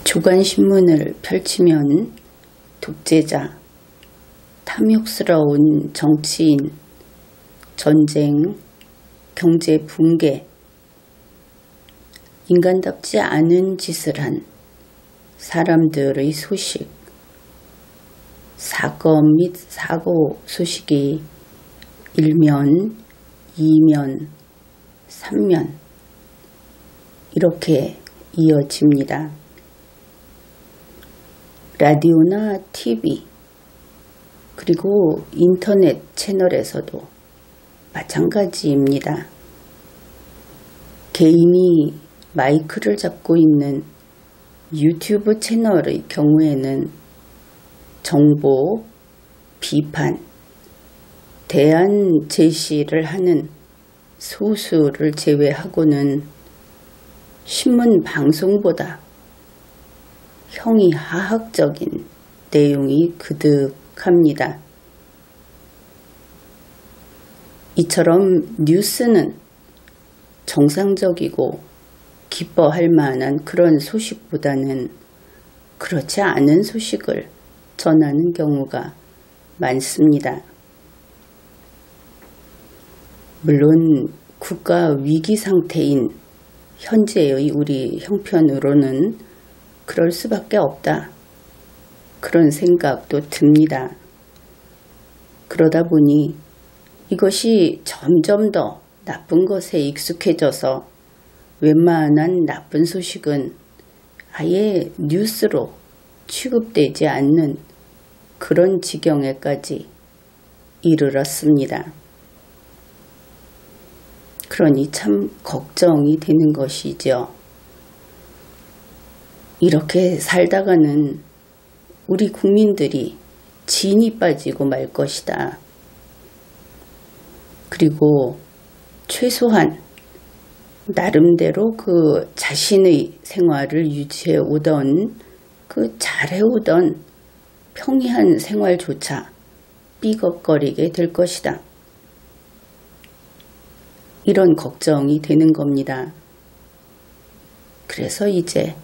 주간신문을 펼치면 독재자, 탐욕스러운 정치인, 전쟁, 경제 붕괴, 인간답지 않은 짓을 한 사람들의 소식, 사건 및 사고 소식이 1면, 2면, 3면 이렇게 이어집니다. 라디오나 TV 그리고 인터넷 채널에서도 마찬가지입니다. 개인이 마이크를 잡고 있는 유튜브 채널의 경우에는 정보, 비판, 대안 제시를 하는 소수를 제외하고는 신문 방송보다 형이하학적인 내용이 그득합니다. 이처럼 뉴스는 정상적이고 기뻐할 만한 그런 소식보다는 그렇지 않은 소식을 전하는 경우가 많습니다. 물론 국가 위기 상태인 현재의 우리 형편으로는 그럴 수밖에 없다. 그런 생각도 듭니다. 그러다 보니 이것이 점점 더 나쁜 것에 익숙해져서 웬만한 나쁜 소식은 아예 뉴스로 취급되지 않는 그런 지경에까지 이르렀습니다. 그러니 참 걱정이 되는 것이죠. 이렇게 살다가는 우리 국민들이 진이 빠지고 말 것이다. 그리고 최소한 나름대로 그 자신의 생활을 유지해 오던 잘해오던 평이한 생활조차 삐걱거리게 될 것이다. 이런 걱정이 되는 겁니다. 그래서 이제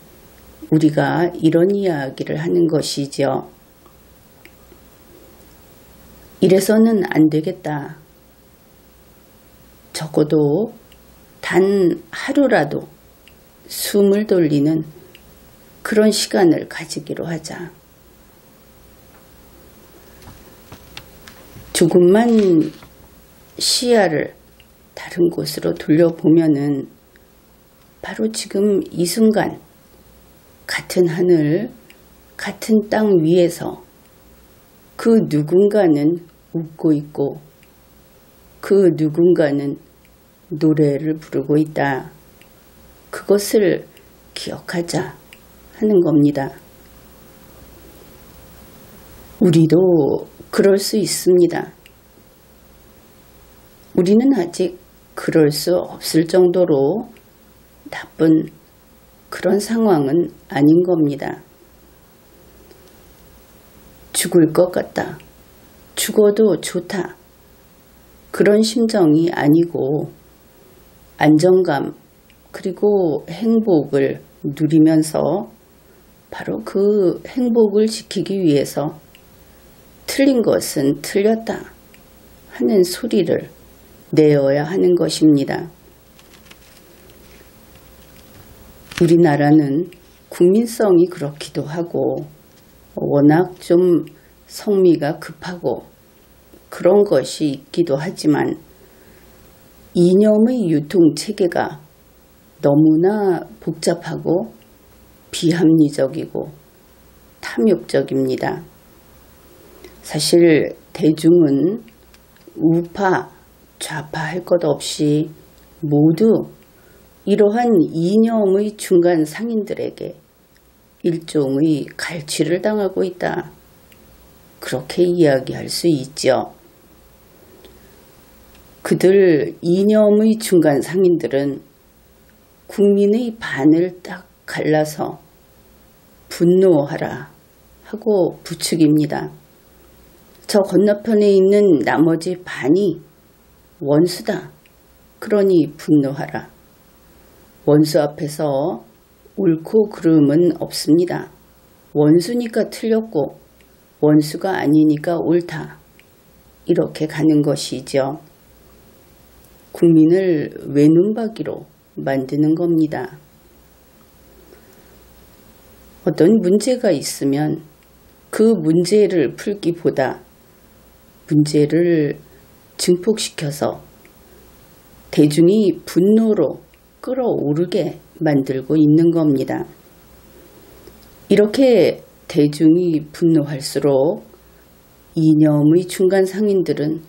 우리가 이런 이야기를 하는 것이죠. 이래서는 안 되겠다. 적어도 단 하루라도 숨을 돌리는 그런 시간을 가지기로 하자. 조금만 시야를 다른 곳으로 돌려보면은 바로 지금 이 순간 같은 하늘, 같은 땅 위에서 그 누군가는 웃고 있고 그 누군가는 노래를 부르고 있다. 그것을 기억하자 하는 겁니다. 우리도 그럴 수 있습니다. 우리는 아직 그럴 수 없을 정도로 나쁜 그런 상황은 아닌 겁니다. 죽을 것 같다. 죽어도 좋다. 그런 심정이 아니고 안정감 그리고 행복을 누리면서 바로 그 행복을 지키기 위해서 틀린 것은 틀렸다 하는 소리를 내어야 하는 것입니다. 우리나라는 국민성이 그렇기도 하고 워낙 좀 성미가 급하고 그런 것이 있기도 하지만 이념의 유통체계가 너무나 복잡하고 비합리적이고 탐욕적입니다. 사실 대중은 우파, 좌파 할 것 없이 모두 이러한 이념의 중간 상인들에게 일종의 갈취를 당하고 있다. 그렇게 이야기할 수 있죠. 그들 이념의 중간 상인들은 국민의 반을 딱 갈라서 분노하라 하고 부추깁니다. 저 건너편에 있는 나머지 반이 원수다. 그러니 분노하라. 원수 앞에서 옳고 그름은 없습니다. 원수니까 틀렸고 원수가 아니니까 옳다. 이렇게 가는 것이죠. 국민을 외눈박이로 만드는 겁니다. 어떤 문제가 있으면 그 문제를 풀기보다 문제를 증폭시켜서 대중이 분노로 끌어오르게 만들고 있는 겁니다. 이렇게 대중이 분노할수록 이념의 중간 상인들은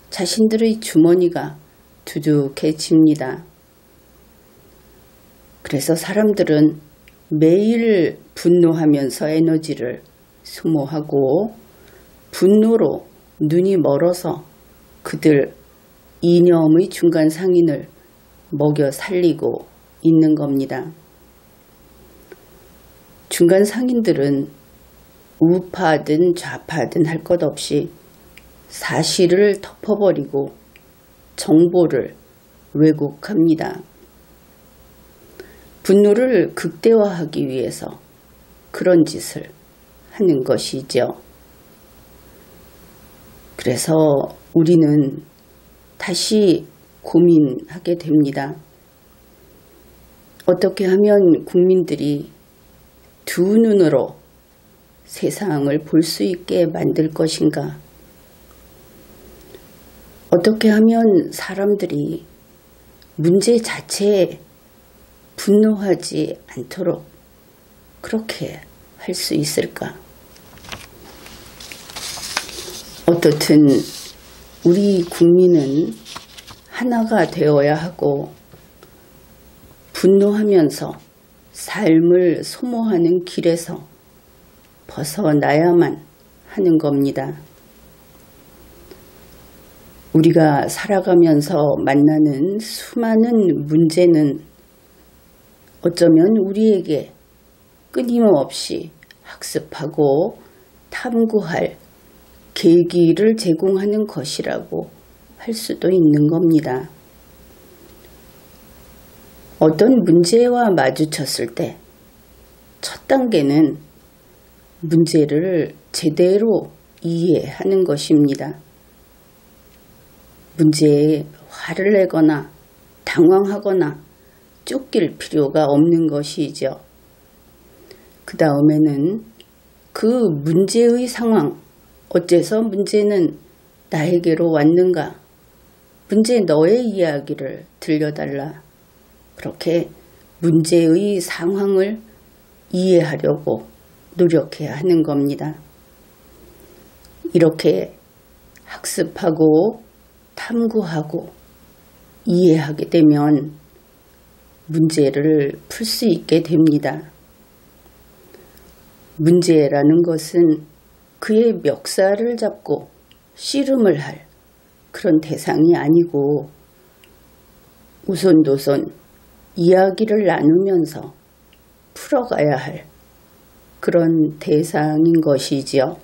자신들의 주머니가 두둑해집니다. 그래서 사람들은 매일 분노하면서 에너지를 소모하고 분노로 눈이 멀어서 그들 이념의 중간 상인을 먹여 살리고 있는 겁니다. 중간 상인들은 우파든 좌파든 할 것 없이 사실을 덮어버리고 정보를 왜곡합니다. 분노를 극대화하기 위해서 그런 짓을 하는 것이죠. 그래서 우리는 다시 고민하게 됩니다. 어떻게 하면 국민들이 두 눈으로 세상을 볼 수 있게 만들 것인가? 어떻게 하면 사람들이 문제 자체에 분노하지 않도록 그렇게 할 수 있을까? 어떻든 우리 국민은 하나가 되어야 하고 분노하면서 삶을 소모하는 길에서 벗어나야만 하는 겁니다. 우리가 살아가면서 만나는 수많은 문제는 어쩌면 우리에게 끊임없이 학습하고 탐구할 계기를 제공하는 것이라고 할 수도 있는 겁니다. 어떤 문제와 마주쳤을 때 첫 단계는 문제를 제대로 이해하는 것입니다. 문제에 화를 내거나 당황하거나 쫓길 필요가 없는 것이죠. 그 다음에는 그 문제의 상황, 어째서 문제는 나에게로 왔는가? 문제 너의 이야기를 들려달라. 그렇게 문제의 상황을 이해하려고 노력해야 하는 겁니다. 이렇게 학습하고 탐구하고 이해하게 되면 문제를 풀 수 있게 됩니다. 문제라는 것은 그의 멱살을 잡고 씨름을 할 그런 대상이 아니고 우선도선 이야기를 나누면서 풀어가야 할 그런 대상인 것이지요.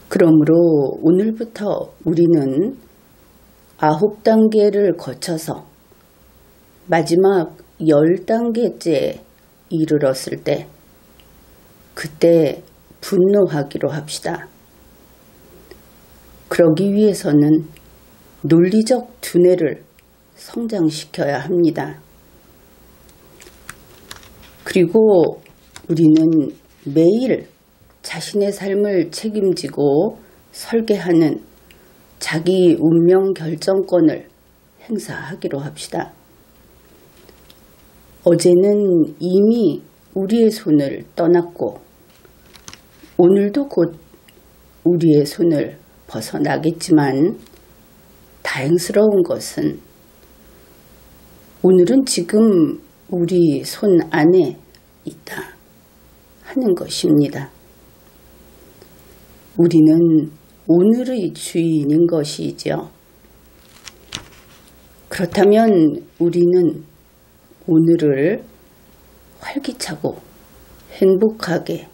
그러므로 오늘부터 우리는 9단계를 거쳐서 마지막 10단계째에 이르렀을 때 그때 분노하기로 합시다. 그러기 위해서는 논리적 두뇌를 성장시켜야 합니다. 그리고 우리는 매일 자신의 삶을 책임지고 설계하는 자기 운명 결정권을 행사하기로 합시다. 어제는 이미 우리의 손을 떠났고 오늘도 곧 우리의 손을 벗어나겠지만 다행스러운 것은 오늘은 지금 우리 손 안에 있다 하는 것입니다. 우리는 오늘의 주인인 것이죠. 그렇다면 우리는 오늘을 활기차고 행복하게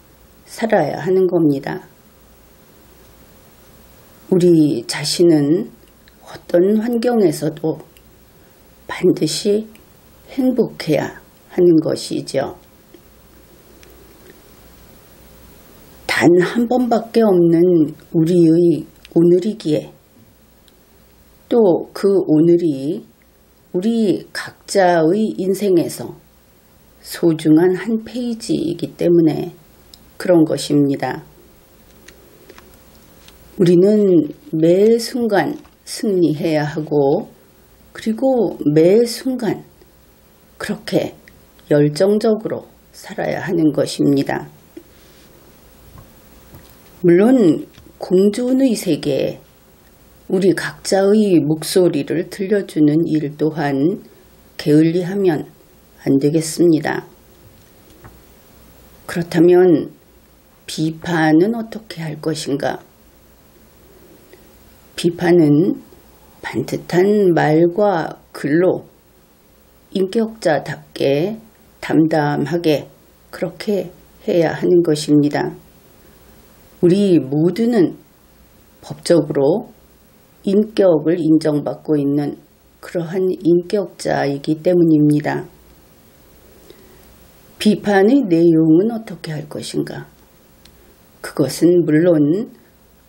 살아야 하는 겁니다. 우리 자신은 어떤 환경에서도 반드시 행복해야 하는 것이죠. 단 한 번밖에 없는 우리의 오늘이기에 또 그 오늘이 우리 각자의 인생에서 소중한 한 페이지이기 때문에 그런 것입니다. 우리는 매 순간 승리해야 하고 그리고 매 순간 그렇게 열정적으로 살아야 하는 것입니다. 물론 공존의 세계에 우리 각자의 목소리를 들려주는 일 또한 게을리하면 안 되겠습니다. 그렇다면 비판은 어떻게 할 것인가? 비판은 반듯한 말과 글로 인격자답게 담담하게 그렇게 해야 하는 것입니다. 우리 모두는 법적으로 인격을 인정받고 있는 그러한 인격자이기 때문입니다. 비판의 내용은 어떻게 할 것인가? 그것은 물론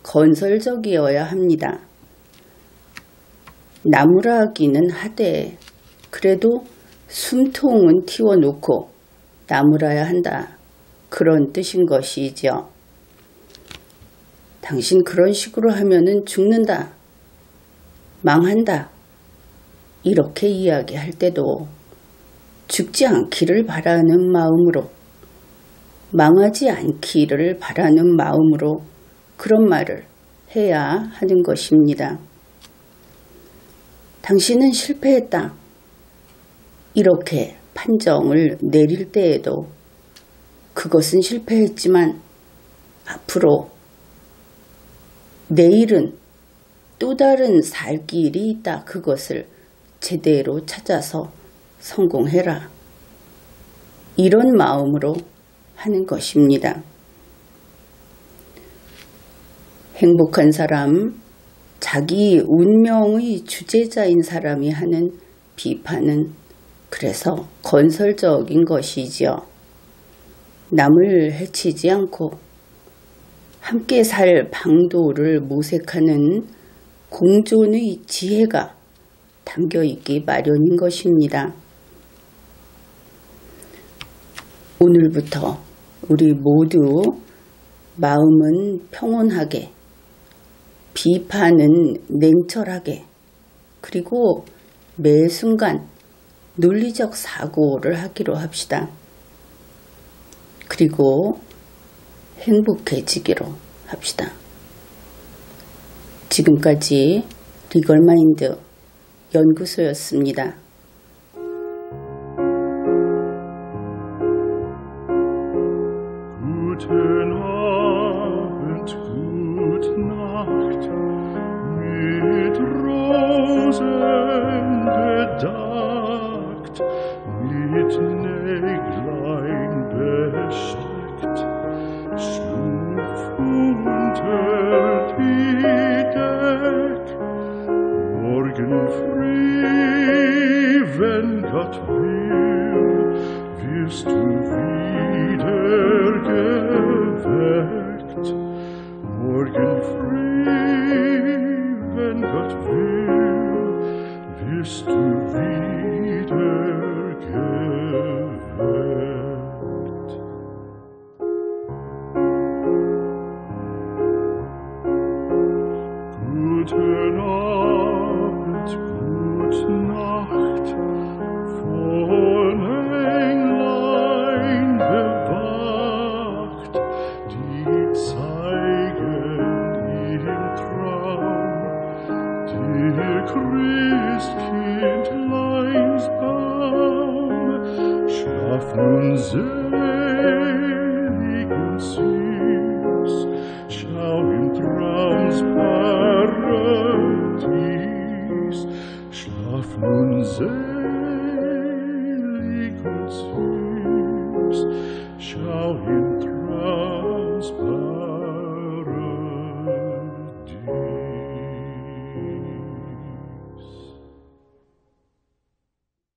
건설적이어야 합니다. 나무라기는 하되 그래도 숨통은 틔워놓고 나무라야 한다. 그런 뜻인 것이죠. 당신 그런 식으로 하면은 죽는다. 망한다. 이렇게 이야기할 때도 죽지 않기를 바라는 마음으로 망하지 않기를 바라는 마음으로 그런 말을 해야 하는 것입니다. 당신은 실패했다. 이렇게 판정을 내릴 때에도 그것은 실패했지만 앞으로 내일은 또 다른 살 길이 있다. 그것을 제대로 찾아서 성공해라. 이런 마음으로 하는 것입니다. 행복한 사람, 자기 운명의 주재자인 사람이 하는 비판은 그래서 건설적인 것이지요. 남을 해치지 않고 함께 살 방도를 모색하는 공존의 지혜가 담겨있기 마련인 것입니다. 오늘부터 우리 모두 마음은 평온하게, 비판은 냉철하게, 그리고 매 순간 논리적 사고를 하기로 합시다. 그리고 행복해지기로 합시다. 지금까지 리걸마인드 연구소였습니다. Guten Abend, gute Nacht, mit Rosen bedeckt, mit Näglein besteckt, schlupf unter die Deck, morgen früh, wenn Gott will, wirst du wieder geweckt. Morgen früh, wenn Gott will, wirst du wieder geweckt. Guten Abend, gute Nacht, von Englein bewacht, die zeigen im Traum dir Christkindleins Baum. Schlaf nun selig und süß, schau im Traums Paradies. Schlaf nun selig und süß.